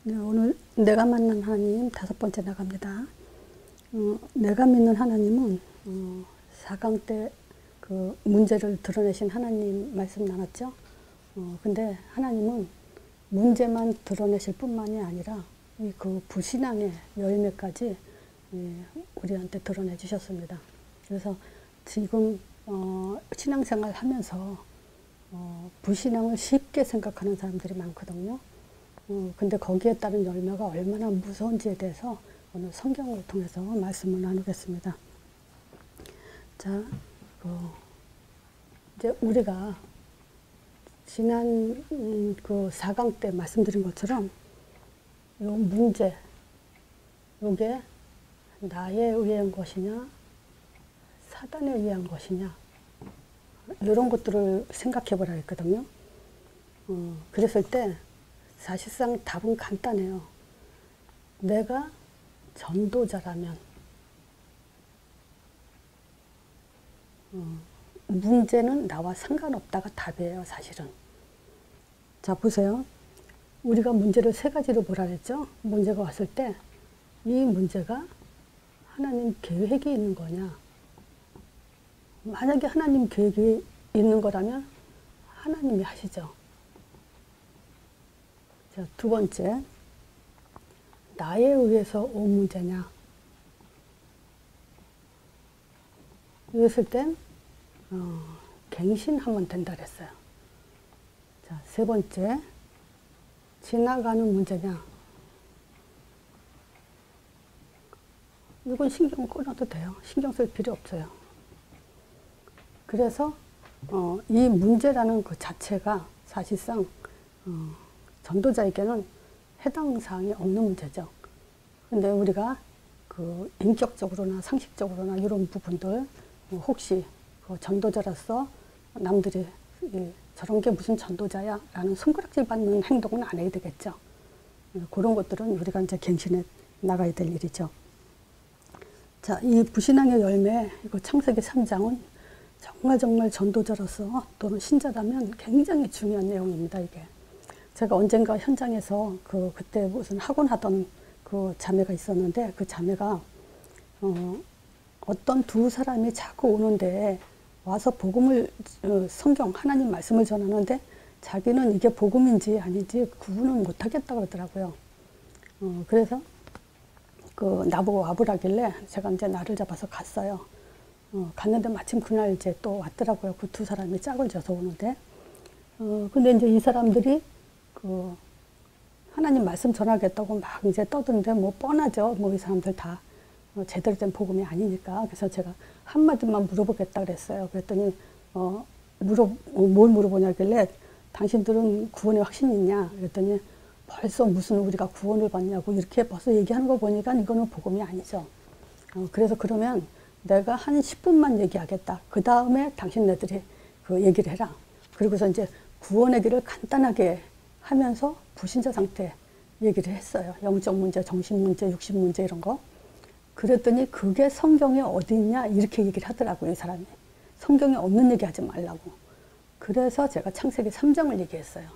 네, 오늘 내가 만난 하나님 5번째 나갑니다. 내가 믿는 하나님은 4강 때 그 문제를 드러내신 하나님 말씀 나눴죠. 근데 하나님은 문제만 드러내실 뿐만이 아니라 그 불신앙의 열매까지 우리한테 드러내 주셨습니다. 그래서 지금 신앙생활 하면서 불신앙을 쉽게 생각하는 사람들이 많거든요. 근데 거기에 따른 열매가 얼마나 무서운지에 대해서 오늘 성경을 통해서 말씀을 나누겠습니다. 자, 이제 우리가 지난 그 4강 때 말씀드린 것처럼 요 문제, 요게 나에 의한 것이냐, 사단에 의한 것이냐, 이런 것들을 생각해 보라 했거든요. 그랬을 때 사실상 답은 간단해요. 내가 전도자라면 문제는 나와 상관없다가 답이에요, 사실은. 자, 보세요. 우리가 문제를 3가지로 보라 했죠. 문제가 왔을 때 이 문제가 하나님 계획이 있는 거냐. 만약에 하나님 계획이 있는 거라면 하나님이 하시죠. 자, 2번째, 나에 의해서 온 문제냐. 이랬을 땐 갱신하면 된다 그랬어요. 자, 3번째, 지나가는 문제냐. 이건 신경 끊어도 돼요. 신경 쓸 필요 없어요. 그래서 이 문제라는 그 자체가 사실상 전도자에게는 해당 사항이 없는 문제죠. 근데 우리가 그 인격적으로나 상식적으로나 이런 부분들 혹시 그 전도자로서 남들이 저런 게 무슨 전도자야 라는 손가락질 받는 행동은 안 해야 되겠죠. 그런 것들은 우리가 이제 갱신해 나가야 될 일이죠. 자, 이 불신앙의 열매, 이거 창세기 3장은 정말 전도자로서 또는 신자라면 굉장히 중요한 내용입니다, 이게. 제가 언젠가 현장에서 그때 무슨 학원 하던 그 자매가 있었는데, 그 자매가 어떤 2사람이 자꾸 오는데 와서 복음을 성경 하나님 말씀을 전하는데 자기는 이게 복음인지 아닌지 구분을 못 하겠다 그러더라고요. 그래서 나보고 와보라길래 제가 이제 날을 잡아서 갔어요. 갔는데 마침 그날 이제 또 왔더라고요. 그 2사람이 짝을 져서 오는데. 근데 이제 이 사람들이 하나님 말씀 전하겠다고 막 이제 떠드는데 뭐 뻔하죠. 뭐 이 사람들 다 제대로 된 복음이 아니니까. 그래서 제가 한마디만 물어보겠다 그랬어요. 그랬더니 뭘 물어보냐길래 당신들은 구원에 확신이 있냐. 그랬더니 벌써 무슨 우리가 구원을 받냐고 이렇게 벌써 얘기하는 거 보니까 이거는 복음이 아니죠. 그래서 그러면 내가 한 10분만 얘기하겠다. 그 다음에 당신네들이 그 얘기를 해라. 그리고서 이제 구원의 길을 간단하게 하면서 불신자 상태 얘기를 했어요. 영적 문제, 정신 문제, 육신 문제 이런 거. 그랬더니 그게 성경에 어디 있냐 이렇게 얘기를 하더라고요, 이 사람이. 성경에 없는 얘기 하지 말라고. 그래서 제가 창세기 3장을 얘기했어요.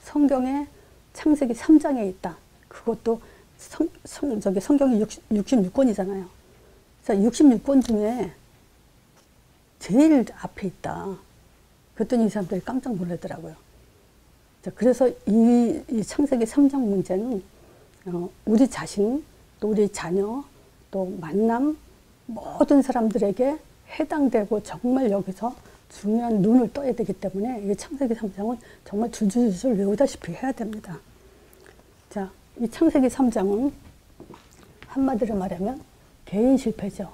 성경에 창세기 3장에 있다. 그것도 성경이 66권이잖아요. 그래서 66권 중에 제일 앞에 있다. 그랬더니 이 사람들이 깜짝 놀라더라고요. 자, 그래서 이 창세기 3장 문제는 우리 자신, 또 우리 자녀, 또 만남, 모든 사람들에게 해당되고 정말 여기서 중요한 눈을 떠야 되기 때문에 이 창세기 3장은 정말 줄줄줄 외우다시피 해야 됩니다. 자, 이 창세기 3장은 한마디로 말하면 개인 실패죠.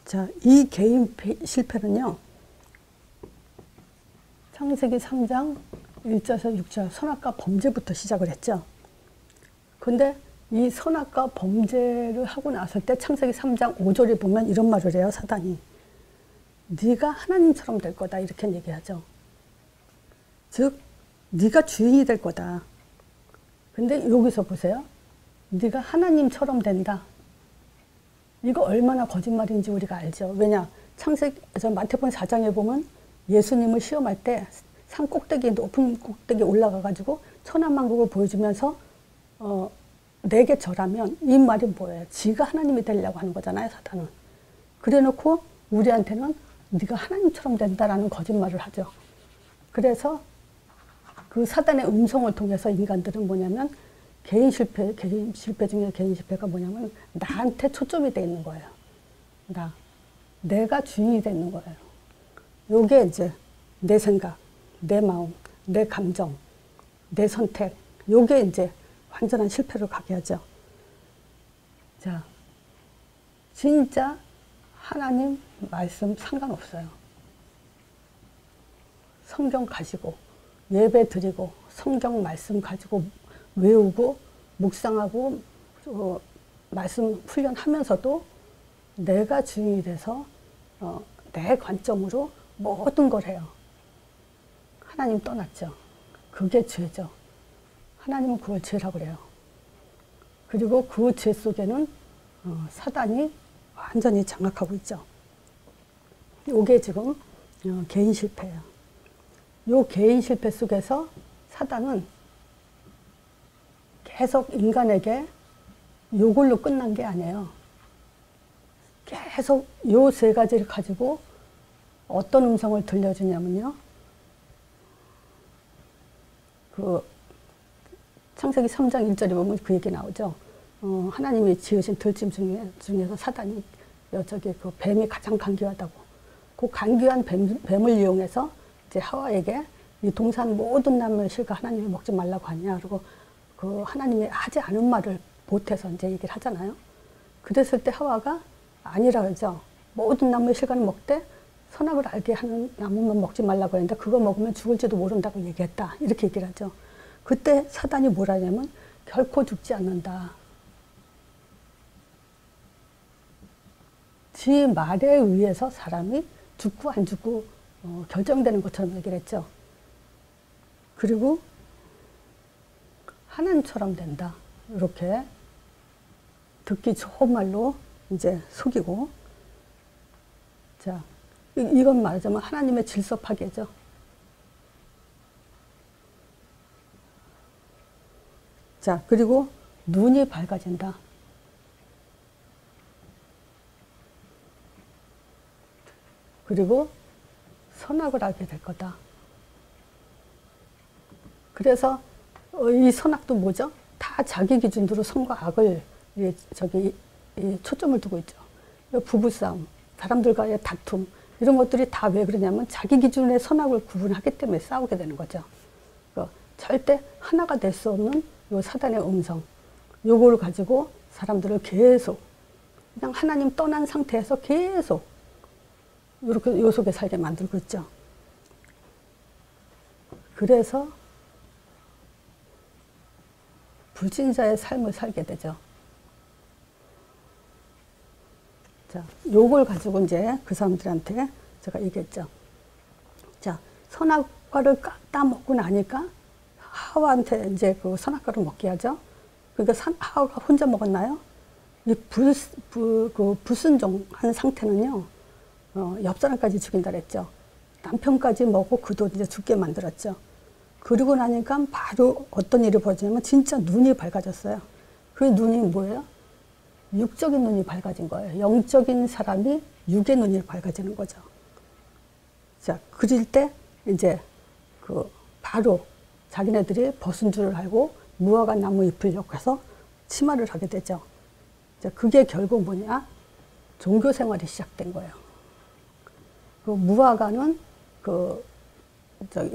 자, 이 개인 실패는요, 창세기 3장 1절에서 6절 선악과 범죄부터 시작을 했죠. 근데 이 선악과 범죄를 하고 났을 때 창세기 3장 5절에 보면 이런 말을 해요, 사단이. 네가 하나님처럼 될 거다 이렇게 얘기하죠. 즉 네가 주인이 될 거다. 근데 여기서 보세요. 네가 하나님처럼 된다. 이거 얼마나 거짓말인지 우리가 알죠. 왜냐? 마태복음 4장에 보면 예수님을 시험할 때 산 꼭대기, 높은 꼭대기 올라가가지고 천하만국을 보여주면서 내게 절하면 이 말이 뭐예요? 지가 하나님이 되려고 하는 거잖아요, 사단은. 그래놓고 우리한테는 네가 하나님처럼 된다라는 거짓말을 하죠. 그래서 그 사단의 음성을 통해서 인간들은 뭐냐면 개인 실패 중에 개인 실패가 뭐냐면 나한테 초점이 돼 있는 거예요. 내가 주인이 되는 거예요. 요게 이제 내 생각, 내 마음, 내 감정, 내 선택, 요게 이제 완전한 실패로 가게 하죠. 자, 진짜 하나님 말씀 상관없어요. 성경 가지고 예배 드리고 성경 말씀 가지고 외우고 묵상하고 말씀 훈련하면서도 내가 주인이 돼서 내 관점으로 모든 걸 해요. 하나님 떠났죠. 그게 죄죠. 하나님은 그걸 죄라고 그래요. 그리고 그 죄 속에는 사단이 완전히 장악하고 있죠. 요게 지금 개인 실패예요. 요 개인 실패 속에서 사단은 계속 인간에게 요걸로 끝난 게 아니에요. 계속 요 세 가지를 가지고 어떤 음성을 들려주냐면요. 그 창세기 3장 1절에 보면 그 얘기 나오죠. 하나님이 지으신 들짐 중에서 사단이 저기 그 뱀이 가장 간교하다고. 그 간교한 뱀을 이용해서 이제 하와에게 이 동산 모든 나무의 실과 하나님이 먹지 말라고 하냐. 그리고 그 하나님이 하지 않은 말을 보태서 이제 얘기를 하잖아요. 그랬을 때 하와가 아니라 그러죠. 모든 나무의 실과는 먹되 선악을 알게 하는 나무만 먹지 말라고 했는데 그거 먹으면 죽을지도 모른다고 얘기했다. 이렇게 얘기를 하죠. 그때 사단이 뭐라 하냐면 결코 죽지 않는다. 지 말에 의해서 사람이 죽고 안 죽고 결정되는 것처럼 얘기를 했죠. 그리고 하나님처럼 된다. 이렇게 듣기 좋은 말로 이제 속이고, 자, 이건 말하자면 하나님의 질서 파괴죠. 자, 그리고 눈이 밝아진다. 그리고 선악을 알게 될 거다. 그래서 이 선악도 뭐죠? 다 자기 기준으로 선과 악을 초점을 두고 있죠. 부부싸움, 사람들과의 다툼, 이런 것들이 다 왜 그러냐면 자기 기준의 선악을 구분하기 때문에 싸우게 되는 거죠. 절대 하나가 될 수 없는 요 사단의 음성, 요거를 가지고 사람들을 계속 그냥 하나님 떠난 상태에서 계속 이렇게 요 속에 살게 만들고 있죠. 그래서 불신자의 삶을 살게 되죠. 자, 요걸 가지고 이제 그 사람들한테 제가 얘기했죠. 자, 선악과를 따먹고 나니까 하와한테 이제 그 선악과를 먹게 하죠. 그러니까 하와가 혼자 먹었나요? 이 불순종한 상태는요, 옆 사람까지 죽인다 그랬죠. 남편까지 먹고 그도 이제 죽게 만들었죠. 그리고 나니까 바로 어떤 일이 벌어지냐면 진짜 눈이 밝아졌어요. 그 눈이 뭐예요? 육적인 눈이 밝아진 거예요. 영적인 사람이 육의 눈이 밝아지는 거죠. 자, 그럴 때 이제 바로 자기네들이 벗은 줄을 알고 무화과 나무 잎을 엮어서 치마를 하게 되죠. 자, 그게 결국 뭐냐? 종교 생활이 시작된 거예요. 그 무화과는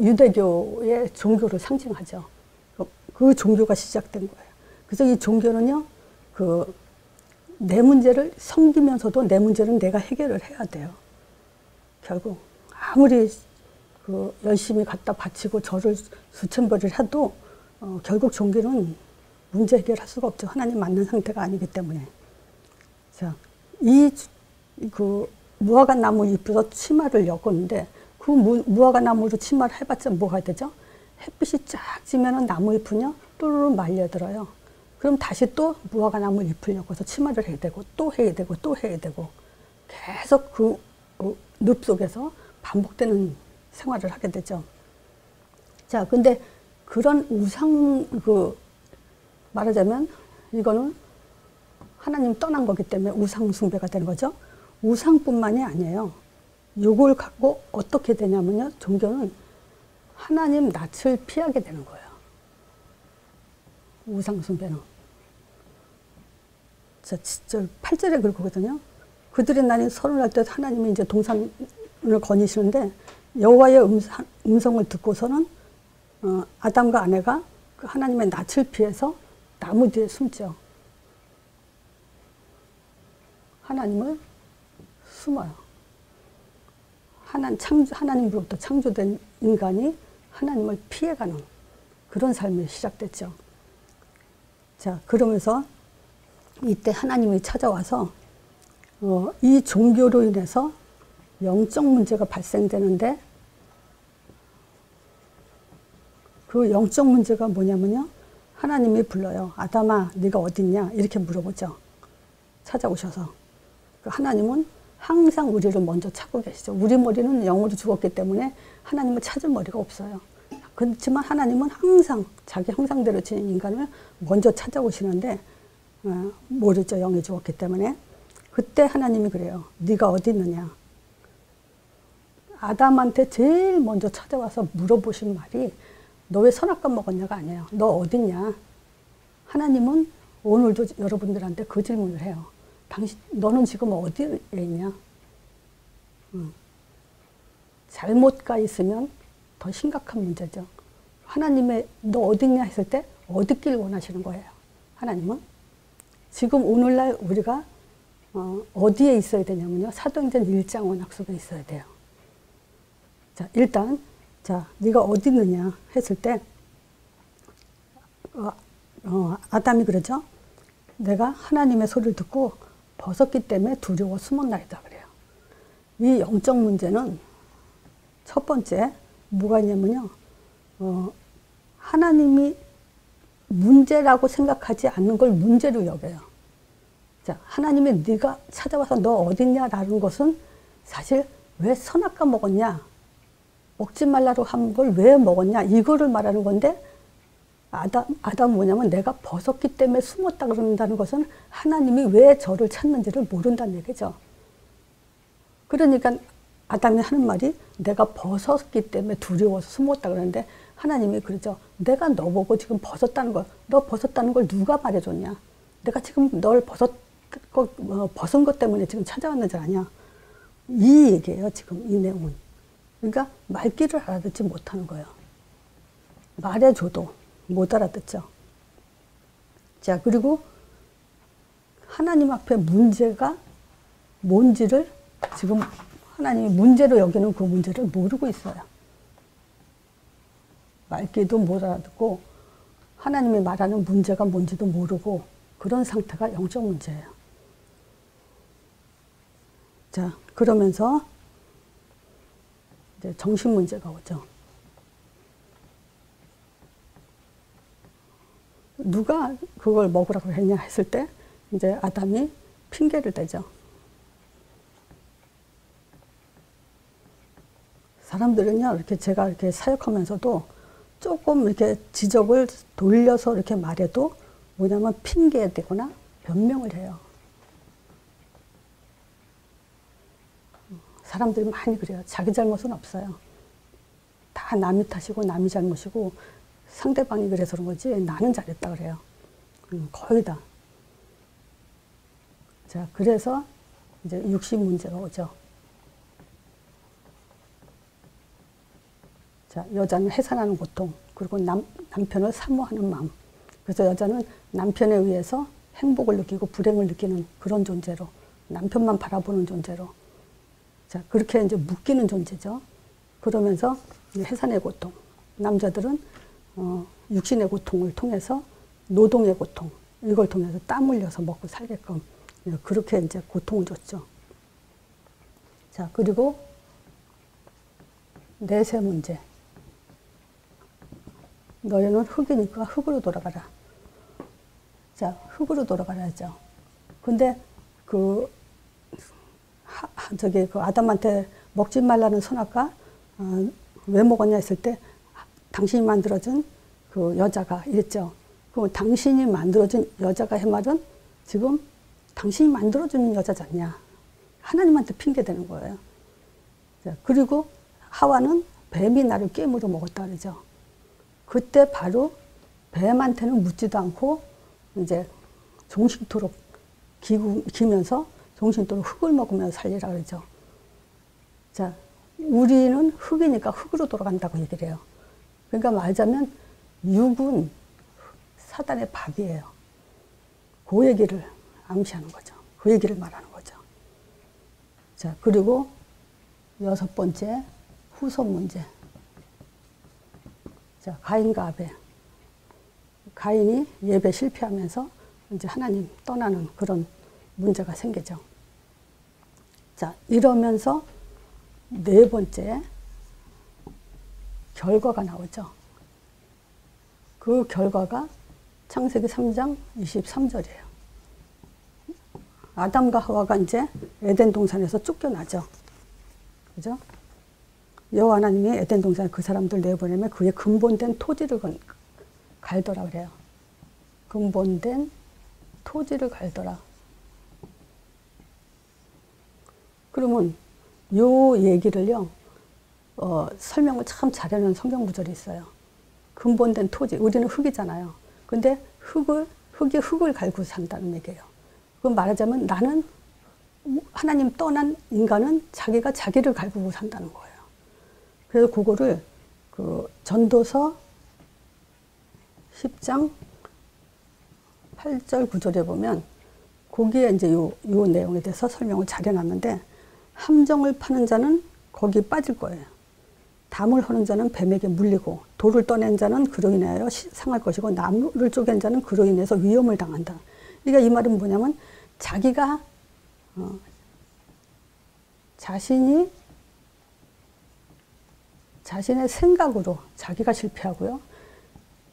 유대교의 종교를 상징하죠. 그 종교가 시작된 거예요. 그래서 이 종교는요, 내 문제를 섬기면서도 내 문제는 내가 해결을 해야 돼요. 결국 아무리 열심히 갖다 바치고 절을 수천 번을 해도 결국 종교는 문제 해결할 수가 없죠. 하나님 맞는 상태가 아니기 때문에. 자, 무화과 나무 잎으로 치마를 엮었는데 그 무화과 나무로 치마를 해봤자 뭐가 되죠? 햇빛이 쫙 지면은 나무 잎은요 또르르 말려들어요. 그럼 다시 또 무화과 나무 잎을 엮어서 치마를 해야 되고 또 해야 되고 또 해야 되고 계속 그 늪 속에서 반복되는 생활을 하게 되죠. 자, 근데 그런 우상, 말하자면 이거는 하나님 떠난 거기 때문에 우상 숭배가 되는 거죠. 우상뿐만이 아니에요. 요걸 갖고 어떻게 되냐면요. 종교는 하나님 낯을 피하게 되는 거예요. 우상 숭배는. 자, 8절에 그렇거든요. 그들의 날이 서론할 때 하나님이 이제 동산을 거니시는데 여호와의 음성을 듣고서는 아담과 아내가 그 하나님의 낯을 피해서 나무 뒤에 숨죠. 하나님을 숨어요. 하나님으로부터 창조된 인간이 하나님을 피해가는 그런 삶이 시작됐죠. 자, 그러면서 이때 하나님이 찾아와서 이 종교로 인해서 영적 문제가 발생되는데 그 영적 문제가 뭐냐면요. 하나님이 불러요. 아담아, 네가 어딨냐? 이렇게 물어보죠. 찾아오셔서. 하나님은 항상 우리를 먼저 찾고 계시죠. 우리 머리는 영으로 죽었기 때문에 하나님을 찾을 머리가 없어요. 그렇지만 하나님은 항상 자기 형상대로 지닌 인간을 먼저 찾아오시는데 모르죠. 영이 죽었기 때문에. 그때 하나님이 그래요. 네가 어디 있느냐. 아담한테 제일 먼저 찾아와서 물어보신 말이 너 왜 선악과 먹었냐가 아니에요. 너 어딨냐. 하나님은 오늘도 여러분들한테 그 질문을 해요. 너는 지금 어디에 있냐. 잘못 가 있으면 더 심각한 문제죠. 하나님의 너 어딨냐 했을 때 어딨길 원하시는 거예요. 하나님은. 지금 오늘날 우리가 어디에 있어야 되냐면요. 사도행전 1장 언약 속에 있어야 돼요. 자, 일단 네가 어디 있느냐 했을 때 아담이 그러죠. 내가 하나님의 소리를 듣고 벗었기 때문에 두려워 숨었나이다 그래요. 이 영적 문제는 첫 번째 뭐가 있냐면요. 하나님이 문제라고 생각하지 않는 걸 문제로 여겨요. 자, 하나님이 네가 찾아와서 너 어딨냐라는 것은 사실 왜 선악과 먹었냐, 먹지 말라고 한 걸 왜 먹었냐 이거를 말하는 건데 아담 뭐냐면 내가 벗었기 때문에 숨었다 그런다는 것은 하나님이 왜 저를 찾는지를 모른다는 얘기죠. 그러니까 아담이 하는 말이 내가 벗었기 때문에 두려워서 숨었다 그러는데 하나님이 그러죠. 내가 너 보고 지금 벗었다는 걸, 너 벗었다는 걸 누가 말해줬냐. 내가 지금 널 벗은 것 때문에 지금 찾아왔는 줄 아냐. 이 얘기예요. 지금 이 내용은. 그러니까 말귀를 알아듣지 못하는 거예요. 말해줘도 못 알아듣죠. 자, 그리고 하나님 앞에 문제가 뭔지를 지금 하나님이 문제로 여기는 그 문제를 모르고 있어요. 말귀도 못 알아듣고 하나님이 말하는 문제가 뭔지도 모르고 그런 상태가 영적 문제예요. 자, 그러면서 이제 정신 문제가 오죠. 누가 그걸 먹으라고 했냐 했을 때 이제 아담이 핑계를 대죠. 사람들은요, 이렇게 제가 이렇게 사역하면서도 조금 이렇게 지적을 돌려서 이렇게 말해도 뭐냐면 핑계대거나 변명을 해요. 사람들이 많이 그래요. 자기 잘못은 없어요. 다 남이 탓이고 남이 잘못이고 상대방이 그래서 그런 거지 나는 잘했다 그래요. 거의 다. 자, 그래서 이제 육신 문제가 오죠. 자, 여자는 해산하는 고통, 그리고 남편을 사모하는 마음. 그래서 여자는 남편에 의해서 행복을 느끼고 불행을 느끼는 그런 존재로, 남편만 바라보는 존재로. 자, 그렇게 이제 묶이는 존재죠. 그러면서 이제 해산의 고통. 남자들은 육신의 고통을 통해서 노동의 고통, 이걸 통해서 땀 흘려서 먹고 살게끔 그렇게 이제 고통을 줬죠. 자, 그리고 내세 문제. 너희는 흙이니까 흙으로 돌아가라. 자, 흙으로 돌아가라 하죠. 근데 그 아담한테 먹지 말라는 선악과 왜 먹었냐 했을 때 당신이 만들어준 그 여자가 이랬죠. 그럼 당신이 만들어준 여자가 해 말은 지금 당신이 만들어주는 여자잖냐. 하나님한테 핑계대는 거예요. 그리고 하와는 뱀이 나를 깨물어 먹었다 그러죠. 그때 바로 뱀한테는 묻지도 않고 이제 종식토록 기면서 종식토록 흙을 먹으면서 살리라 그러죠. 자, 우리는 흙이니까 흙으로 돌아간다고 얘기를 해요. 그러니까 말하자면 육은 사단의 밥이에요. 그 얘기를 암시하는 거죠. 그 얘기를 말하는 거죠. 자, 그리고 6번째 후손 문제. 자, 가인과 아벨. 가인이 예배 실패하면서 이제 하나님 떠나는 그런 문제가 생기죠. 자, 이러면서 4번째 결과가 나오죠. 그 결과가 창세기 3장 23절이에요. 아담과 하와가 이제 에덴 동산에서 쫓겨나죠. 그죠? 여호와 하나님이 에덴 동산에 그 사람들 내보내면 그의 근본된 토지를 갈더라 그래요. 근본된 토지를 갈더라. 그러면 요 얘기를요, 설명을 참 잘해놓은 성경 구절이 있어요. 근본된 토지. 우리는 흙이잖아요. 근데 흙이 흙을 갈고 산다는 얘기예요. 그럼 말하자면 나는 하나님 떠난 인간은 자기가 자기를 갈구고 산다는 거예요. 그래서 그거를 그 전도서 10장 8절 9절에 보면 거기에 이제 요 내용에 대해서 설명을 잘 해놨는데 함정을 파는 자는 거기 빠질 거예요. 담을 허는 자는 뱀에게 물리고 돌을 떠낸 자는 그로 인하여 상할 것이고 나무를 쪼갠 자는 그로 인해서 위험을 당한다. 그러니까 이 말은 뭐냐면 자기가 자신의 생각으로 자기가 실패하고요.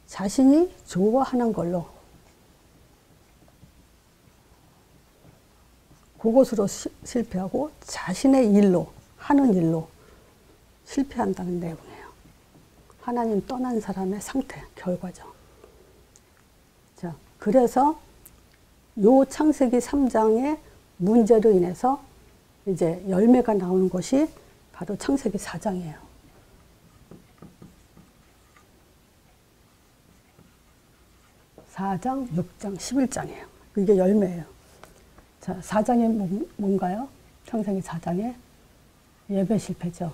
자신이 좋아하는 걸로 그것으로 실패하고 자신의 일로 하는 일로 실패한다는 내용이에요. 하나님 떠난 사람의 상태, 결과죠. 자, 그래서 요 창세기 3장의 문제로 인해서 이제 열매가 나오는 것이 바로 창세기 4장이에요. 4장, 6장, 11장이에요. 이게 열매예요. 자, 4장에 뭔가요? 창세기 4장에 예배 실패죠.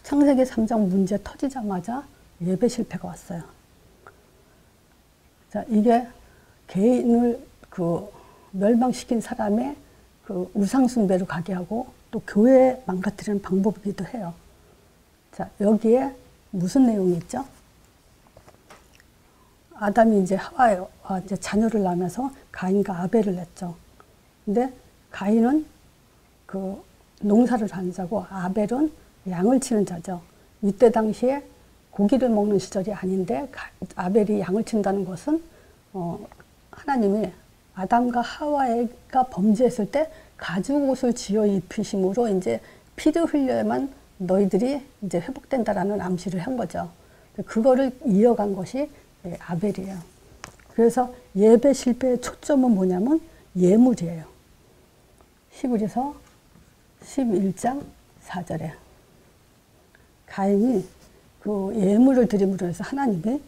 창세기 3장 문제 터지자마자 예배 실패가 왔어요. 자, 이게 개인을 멸망시킨 사람의 우상숭배로 가게 하고 또 교회 망가뜨리는 방법이기도 해요. 자, 여기에 무슨 내용이 있죠? 아담이 이제 하와와 이제 자녀를 낳으면서 가인과 아벨을 냈죠. 근데 가인은 농사를 하는 자고 아벨은 양을 치는 자죠. 이때 당시에 고기를 먹는 시절이 아닌데 아벨이 양을 친다는 것은 하나님이 아담과 하와가 범죄했을 때 가죽옷을 지어 입히심으로 이제 피를 흘려야만 너희들이 이제 회복된다라는 암시를 한 거죠. 그거를 이어간 것이 아벨이에요. 그래서 예배 실패의 초점은 뭐냐면 예물이에요. 히브리서 11장 4절에 가인이 그 예물을 드림으로 해서 하나님이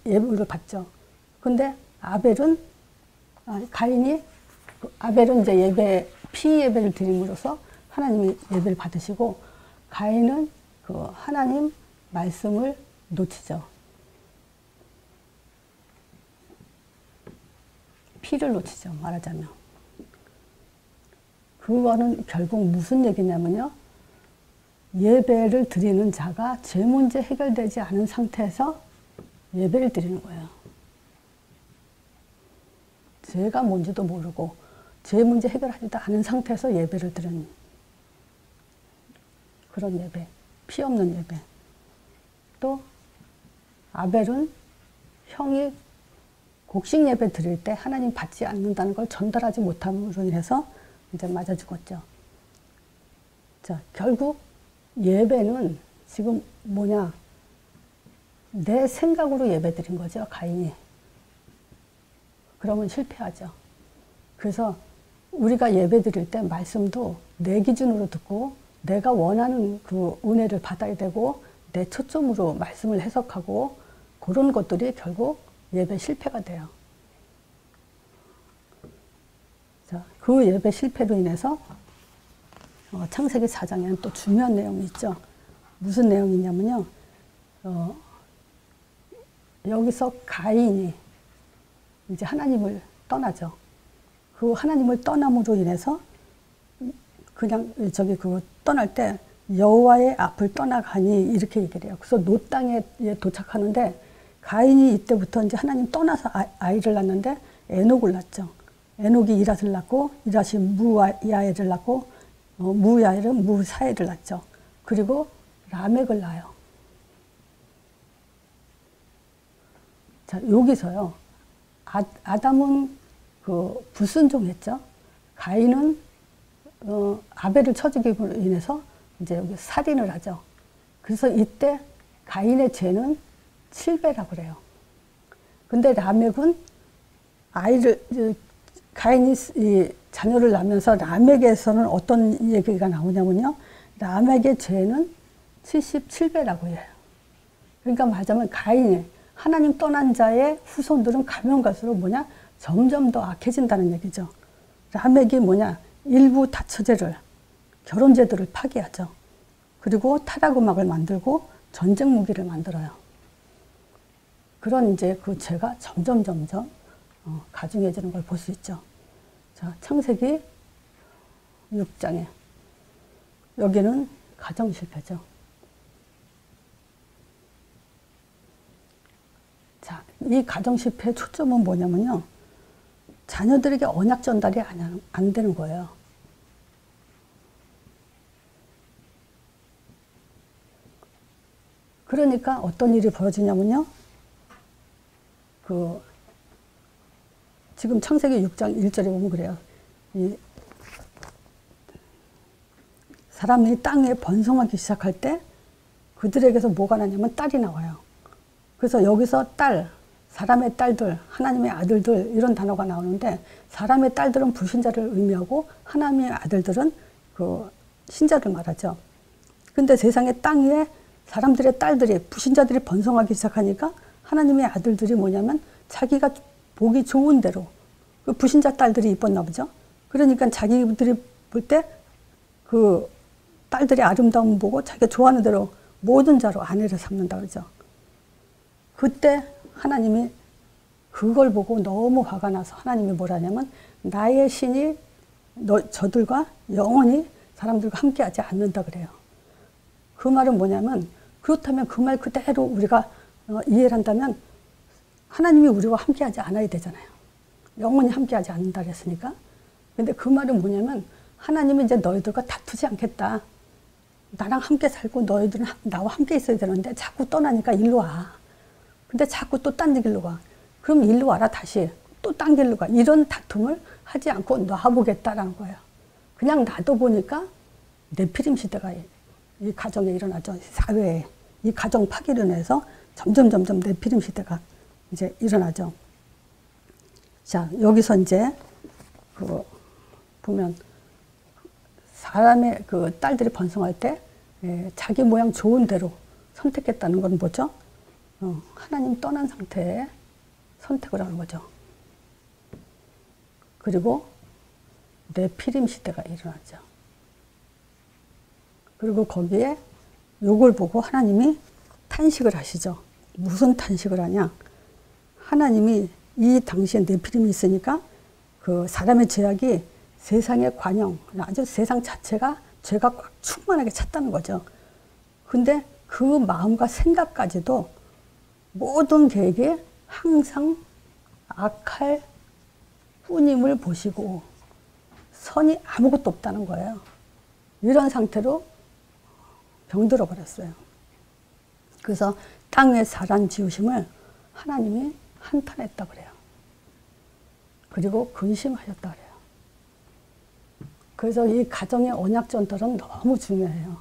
예물을 받죠. 근데 아벨은 이제 피 예배를 드림으로써 하나님이 예배를 받으시고 가인은 하나님 말씀을 놓치죠. 피를 놓치죠. 말하자면. 그거는 결국 무슨 얘기냐면요. 예배를 드리는 자가 죄 문제 해결되지 않은 상태에서 예배를 드리는 거예요. 죄가 뭔지도 모르고 죄 문제 해결하지도 않은 상태에서 예배를 드리는 그런 예배, 피 없는 예배. 또 아벨은 형이 곡식 예배 드릴 때 하나님 받지 않는다는 걸 전달하지 못함으로 인해서 이제 맞아 죽었죠. 자, 결국 예배는 지금 뭐냐? 내 생각으로 예배 드린 거죠, 가인이. 그러면 실패하죠. 그래서 우리가 예배 드릴 때 말씀도 내 기준으로 듣고 내가 원하는 그 은혜를 받아야 되고 내 초점으로 말씀을 해석하고 그런 것들이 결국 예배 실패가 돼요. 자, 그 예배 실패로 인해서 창세기 4장에는 또 중요한 내용이 있죠. 무슨 내용이냐면요. 여기서 가인이 이제 하나님을 떠나죠. 그 하나님을 떠남으로 인해서 그냥 그 떠날 때 여호와의 앞을 떠나가니 이렇게 얘기를 해요. 그래서 노 땅에 도착하는데 가인이 이때부터 이제 하나님 떠나서 아이를 낳는데 에녹을 낳죠. 에녹이 이랏을 낳고 이랏이 무야엘을 낳고 무야엘은 무사엘을 낳죠. 그리고 라멕을 낳아요. 자, 여기서요. 아담은 그 불순종했죠. 가인은 아벨을 쳐죽임으로 인해서 이제 여기 살인을 하죠. 그래서 이때 가인의 죄는 7배라고 그래요. 근데 라멕은 가인이 자녀를 낳으면서 라멕에서는 어떤 얘기가 나오냐면요. 라멕의 죄는 77배라고 해요. 그러니까 말하자면 가인이 하나님 떠난 자의 후손들은 가면 갈수록 뭐냐? 점점 더 악해진다는 얘기죠. 라멕이 뭐냐? 일부 다처제를, 결혼제도를 파기하죠. 그리고 타락음악을 만들고 전쟁 무기를 만들어요. 그런 이제 그 죄가 점점 가중해지는 걸 볼 수 있죠. 자, 창세기 6장에 여기는 가정 실패죠. 자, 이 가정 실패의 초점은 뭐냐면요. 자녀들에게 언약 전달이 안 되는 거예요. 그러니까 어떤 일이 벌어지냐면요. 지금 창세기 6장 1절에 보면 그래요. 사람이 땅에 번성하기 시작할 때 그들에게서 뭐가 나냐면 딸이 나와요. 그래서 여기서 딸, 사람의 딸들, 하나님의 아들들 이런 단어가 나오는데 사람의 딸들은 불신자를 의미하고 하나님의 아들들은 그 신자를 말하죠. 근데 세상에 땅 위에 사람들의 딸들이 불신자들이 번성하기 시작하니까 하나님의 아들들이 뭐냐면 자기가 보기 좋은 대로 그 불신자 딸들이 이뻤나 보죠. 그러니까 자기들이 볼 때 그 딸들의 아름다움 보고 자기가 좋아하는 대로 모든 자로 아내를 삼는다 그러죠. 그때 하나님이 그걸 보고 너무 화가 나서 하나님이 뭐라냐면 나의 신이 저들과 영원히 사람들과 함께하지 않는다 그래요. 그 말은 뭐냐면 그렇다면 그 말 그대로 우리가 이해를 한다면 하나님이 우리와 함께하지 않아야 되잖아요. 영원히 함께하지 않는다 그랬으니까. 근데 그 말은 뭐냐면 하나님은 이제 너희들과 다투지 않겠다. 나랑 함께 살고 너희들은 나와 함께 있어야 되는데 자꾸 떠나니까 일로 와. 근데 자꾸 또 딴 길로 가. 그럼 일로 와라 다시. 또 딴 길로 가. 이런 다툼을 하지 않고 놔보겠다라는 거예요. 그냥 놔둬보니까 네피림 시대가 이 가정에 일어나죠. 사회에. 이 가정 파괴로 인해서 점점 네피림 시대가 이제 일어나죠. 자, 여기서 이제 보면 사람의 그 딸들이 번성할 때 자기 모양 좋은 대로 선택했다는 건 뭐죠? 하나님 떠난 상태에 선택을 하는 거죠. 그리고 네피림 시대가 일어나죠. 그리고 거기에 요걸 보고 하나님이 탄식을 하시죠. 무슨 탄식을 하냐? 하나님이 이 당시에 네피림이 있으니까 그 사람의 죄악이 세상의 관영, 아주 세상 자체가 죄가 꽉 충만하게 찼다는 거죠. 근데 그 마음과 생각까지도 모든 계획에 항상 악할 뿐임을 보시고 선이 아무것도 없다는 거예요. 이런 상태로 병들어 버렸어요. 그래서 땅의 사람 지으심을 하나님이 한탄했다 그래요. 그리고 근심하셨다 그래요. 그래서 이 가정의 언약 전달은 너무 중요해요.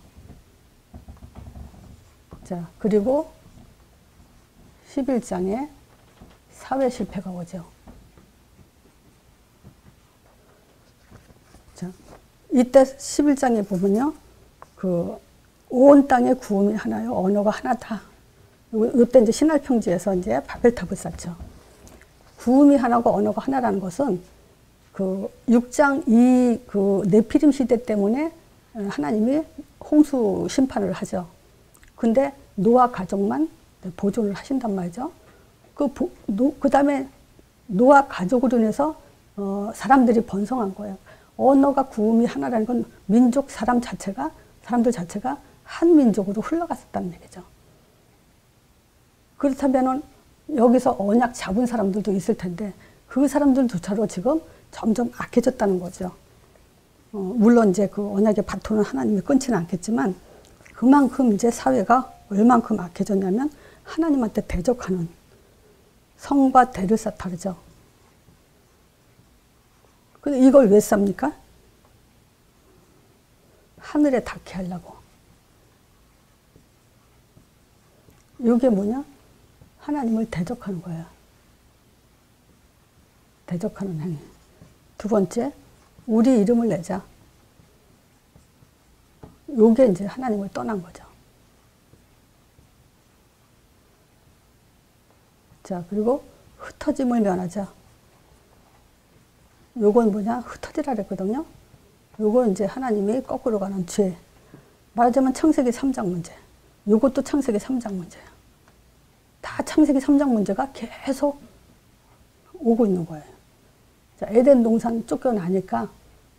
자, 그리고 11장에 사회 실패가 오죠. 자, 이때 11장에 보면요. 온 땅의 구음이 하나요. 언어가 하나다. 이때 이제 신할 평지에서 이제 바벨탑을 쌓죠. 구음이 하나고 언어가 하나라는 것은 6장 네피림 시대 때문에 하나님이 홍수 심판을 하죠. 근데 노아 가족만 보존을 하신단 말이죠. 그 다음에 노아 가족으로 인해서 사람들이 번성한 거예요. 언어가 구음이 하나라는 건 사람들 자체가 한 민족으로 흘러갔었다는 얘기죠. 그렇다면은 여기서 언약 잡은 사람들도 있을 텐데 그 사람들조차도 지금 점점 악해졌다는 거죠. 물론 이제 그 언약의 바톤은 하나님이 끊지는 않겠지만 그만큼 이제 사회가 얼만큼 악해졌냐면 하나님한테 대적하는 성과 대를 쌓다르죠. 근데 이걸 왜 쌉니까? 하늘에 닿게 하려고. 이게 뭐냐? 하나님을 대적하는 거예요. 대적하는 행위. 두 번째, 우리 이름을 내자. 요게 이제 하나님을 떠난 거죠. 자, 그리고 흩어짐을 면하자. 요건 뭐냐? 흩어지라 그랬거든요. 요거 이제 하나님이 거꾸로 가는 죄. 말하자면 창세기 3장 문제. 요것도 창세기 3장 문제예요. 다 창세기 3장 문제가 계속 오고 있는 거예요. 자, 에덴 동산 쫓겨나니까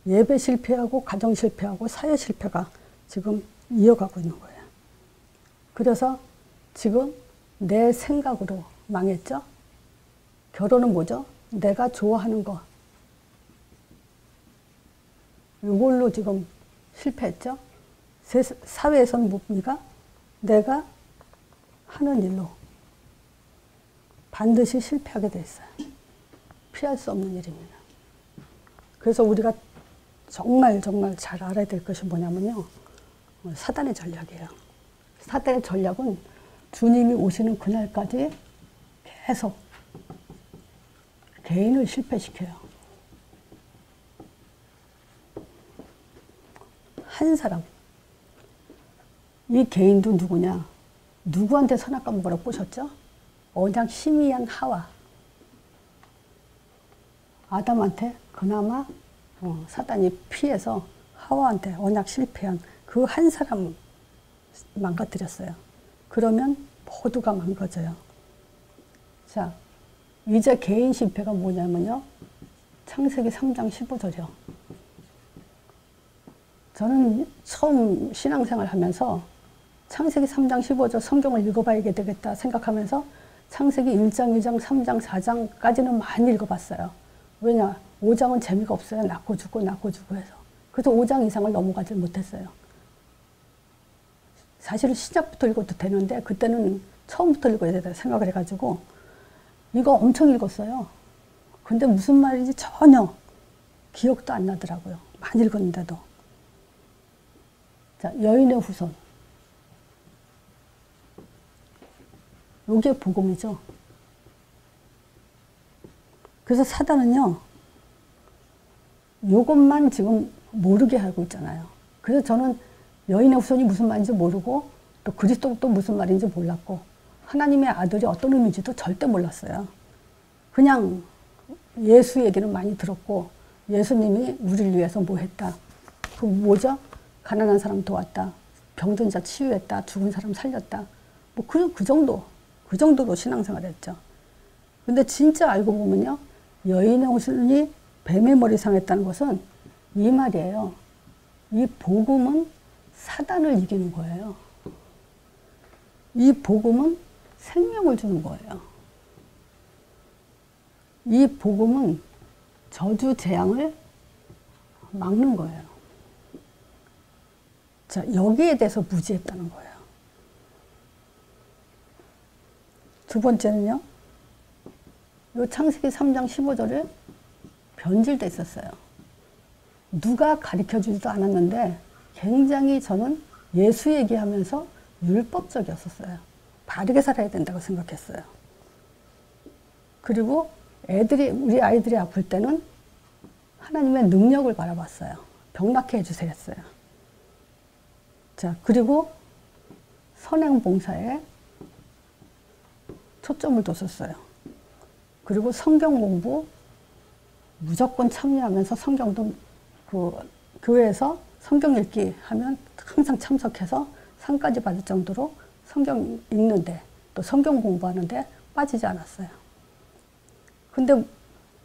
예배 실패하고 가정 실패하고 사회 실패가 지금 이어가고 있는 거예요. 그래서 지금 내 생각으로 망했죠. 결혼은 뭐죠? 내가 좋아하는 거. 이걸로 지금 실패했죠. 사회에서는 뭡니까? 내가 하는 일로 반드시 실패하게 돼 있어요. 피할 수 없는 일입니다. 그래서 우리가 정말 잘 알아야 될 것이 뭐냐면요. 사단의 전략이에요. 사단의 전략은 주님이 오시는 그날까지 계속 개인을 실패시켜요. 한 사람. 이 개인도 누구냐? 누구한테 선악과 뭐라고 꼬셨죠? 언약 심의한 하와. 아담한테 그나마 사단이 피해서 하와한테 언약 실패한 그 한 사람 망가뜨렸어요. 그러면 모두가 망가져요. 자, 이제 개인 실패가 뭐냐면요. 창세기 3장 15절이요. 저는 처음 신앙생활 하면서 창세기 3장 15절 성경을 읽어봐야 되겠다 생각하면서 창세기 1장, 2장, 3장, 4장까지는 많이 읽어봤어요. 왜냐? 5장은 재미가 없어요. 낳고 죽고 해서. 그래서 5장 이상을 넘어가지 못했어요. 사실은 시작부터 읽어도 되는데 그때는 처음부터 읽어야 된다 생각을 해가지고 이거 엄청 읽었어요. 근데 무슨 말인지 전혀 기억도 안 나더라고요. 많이 읽었는데도. 자, 여인의 후손. 요게 복음이죠. 그래서 사단은요, 요것만 지금 모르게 하고 있잖아요. 그래서 저는 여인의 후손이 무슨 말인지 모르고 또 그리스도도 무슨 말인지 몰랐고 하나님의 아들이 어떤 의미인지도 절대 몰랐어요. 그냥 예수 얘기는 많이 들었고 예수님이 우리를 위해서 뭐 했다. 그 뭐죠? 가난한 사람 도왔다. 병든 자 치유했다. 죽은 사람 살렸다. 뭐 그 정도로 신앙생활 했죠. 근데 진짜 알고 보면요. 여인의 후손이 뱀의 머리 상했다는 것은 이 말이에요. 이 복음은 사단을 이기는 거예요. 이 복음은 생명을 주는 거예요. 이 복음은 저주 재앙을 막는 거예요. 자, 여기에 대해서 무지했다는 거예요. 두 번째는요. 요 창세기 3장 15절에 변질돼 있었어요. 누가 가르쳐 주지도 않았는데 굉장히 저는 예수 얘기하면서 율법적이었었어요. 바르게 살아야 된다고 생각했어요. 그리고 우리 아이들이 아플 때는 하나님의 능력을 바라봤어요. 병 낫게 해주세요 했어요. 자, 그리고 선행봉사에 초점을 뒀었어요. 그리고 성경 공부 무조건 참여하면서 성경도 교회에서 성경 읽기 하면 항상 참석해서 상까지 받을 정도로 성경 읽는데 또 성경 공부하는데 빠지지 않았어요. 근데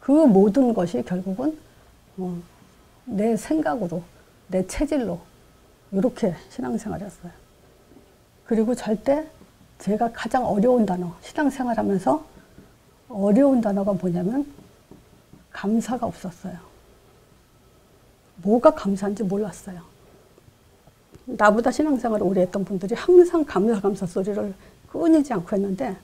그 모든 것이 결국은 내 생각으로, 내 체질로 이렇게 신앙생활했어요. 그리고 절대 제가 가장 어려운 단어, 신앙생활하면서 어려운 단어가 뭐냐면 감사가 없었어요. 뭐가 감사한지 몰랐어요. 나보다 신앙생활을 오래 했던 분들이 항상 감사 소리를 끊이지 않고 했는데,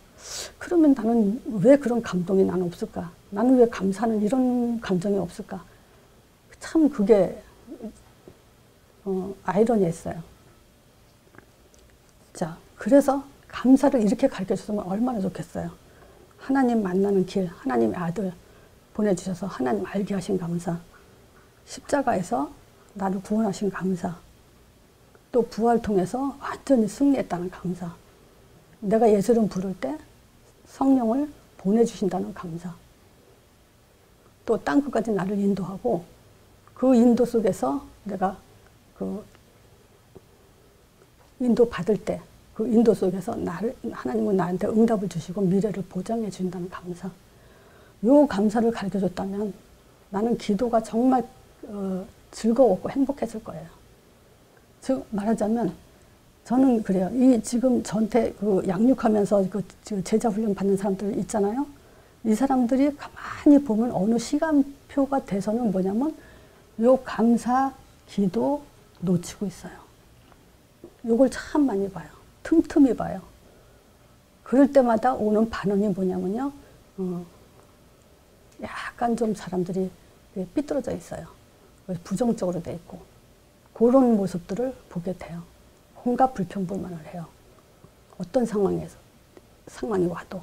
그러면 나는 왜 그런 감동이 나는 없을까? 나는 왜 감사는 이런 감정이 없을까? 참 그게 아이러니했어요. 자, 그래서 감사를 이렇게 가르쳐줬으면 얼마나 좋겠어요. 하나님 만나는 길, 하나님의 아들 보내주셔서 하나님 알게 하신 감사, 십자가에서 나를 구원하신 감사, 또 부활 통해서 완전히 승리했다는 감사, 내가 예수 이름 부를 때 성령을 보내주신다는 감사, 또 땅끝까지 나를 인도하고 그 인도 속에서 내가 그 인도 받을 때 그 인도 속에서 하나님은 나한테 응답을 주시고 미래를 보장해 준다는 감사, 요 감사를 가르쳐 줬다면 나는 기도가 정말 즐거웠고 행복했을 거예요. 즉 말하자면 저는 그래요. 이 지금 저한테 양육하면서 제자 훈련 받는 사람들 있잖아요. 이 사람들이 가만히 보면 어느 시간표가 돼서는 뭐냐면 요 감사 기도 놓치고 있어요. 요걸 참 많이 봐요. 틈틈이 봐요. 그럴 때마다 오는 반응이 뭐냐면요. 약간 좀 사람들이 삐뚤어져 있어요. 부정적으로 돼 있고. 그런 모습들을 보게 돼요. 온갖 불평불만을 해요. 어떤 상황이 와도.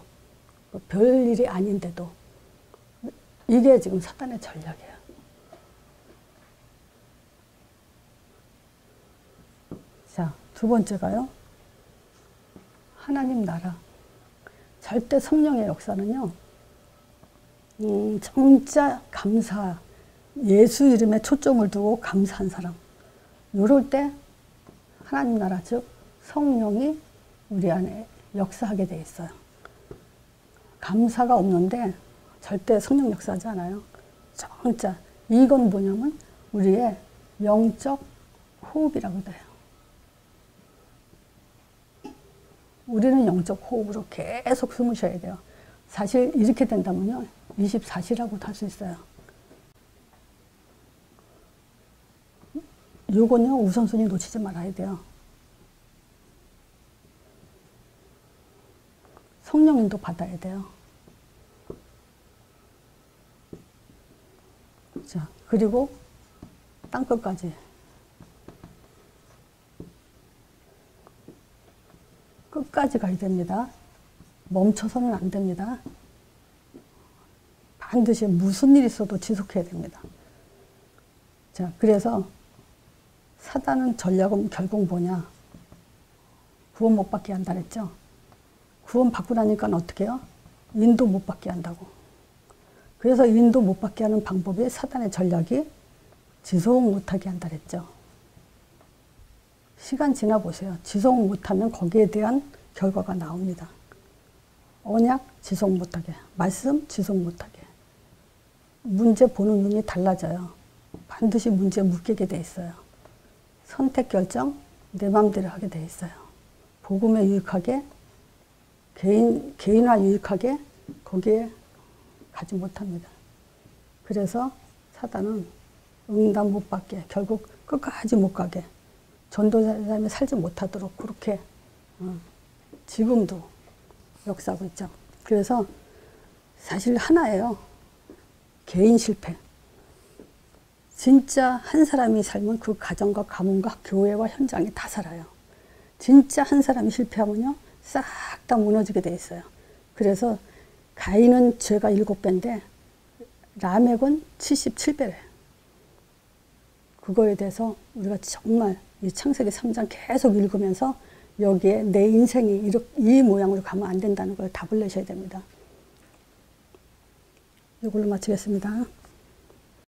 별일이 아닌데도. 이게 지금 사탄의 전략이에요. 자, 두 번째가요. 하나님 나라. 절대 성령의 역사는요. 진짜 감사, 예수 이름에 초점을 두고 감사한 사람. 이럴 때 하나님 나라, 즉 성령이 우리 안에 역사하게 돼 있어요. 감사가 없는데 절대 성령 역사하지 않아요. 진짜 이건 뭐냐면 우리의 영적 호흡이라고 돼요. 우리는 영적 호흡으로 계속 숨을 쉬어야 돼요. 사실 이렇게 된다면요 24시라고도 할 수 있어요. 요건요 우선순위 놓치지 말아야 돼요. 성령 인도 받아야 돼요. 자, 그리고 땅끝까지 끝까지 가야 됩니다. 멈춰서는 안 됩니다. 반드시 무슨 일이 있어도 지속해야 됩니다. 자, 그래서 사단은 전략은 결국 뭐냐? 구원 못 받게 한다 그랬죠? 구원 받고 나니까 어떻게 해요? 인도 못 받게 한다고. 그래서 인도 못 받게 하는 방법이 사단의 전략이 지속 못하게 한다 그랬죠? 시간 지나 보세요. 지속 못하면 거기에 대한 결과가 나옵니다. 언약 지속 못하게, 말씀 지속 못하게. 문제 보는 눈이 달라져요. 반드시 문제에 묶이게 돼 있어요. 선택 결정 내 마음대로 하게 돼 있어요. 복음에 유익하게, 개인화 유익하게 거기에 가지 못합니다. 그래서 사단은 응답 못 받게, 결국 끝까지 못 가게, 전도자의 삶에 살지 못하도록 그렇게 지금도 역사하고 있죠. 그래서 사실 하나예요. 개인 실패. 진짜 한 사람이 살면 그 가정과 가문과 교회와 현장이 다 살아요. 진짜 한 사람이 실패하면요, 싹 다 무너지게 돼 있어요. 그래서 가인은 죄가 7배인데 라멕은 77배래요. 그거에 대해서 우리가 정말 이 창세기 3장 계속 읽으면서 여기에 내 인생이 이 모양으로 가면 안 된다는 걸 답을 내셔야 됩니다. 이걸로 마치겠습니다.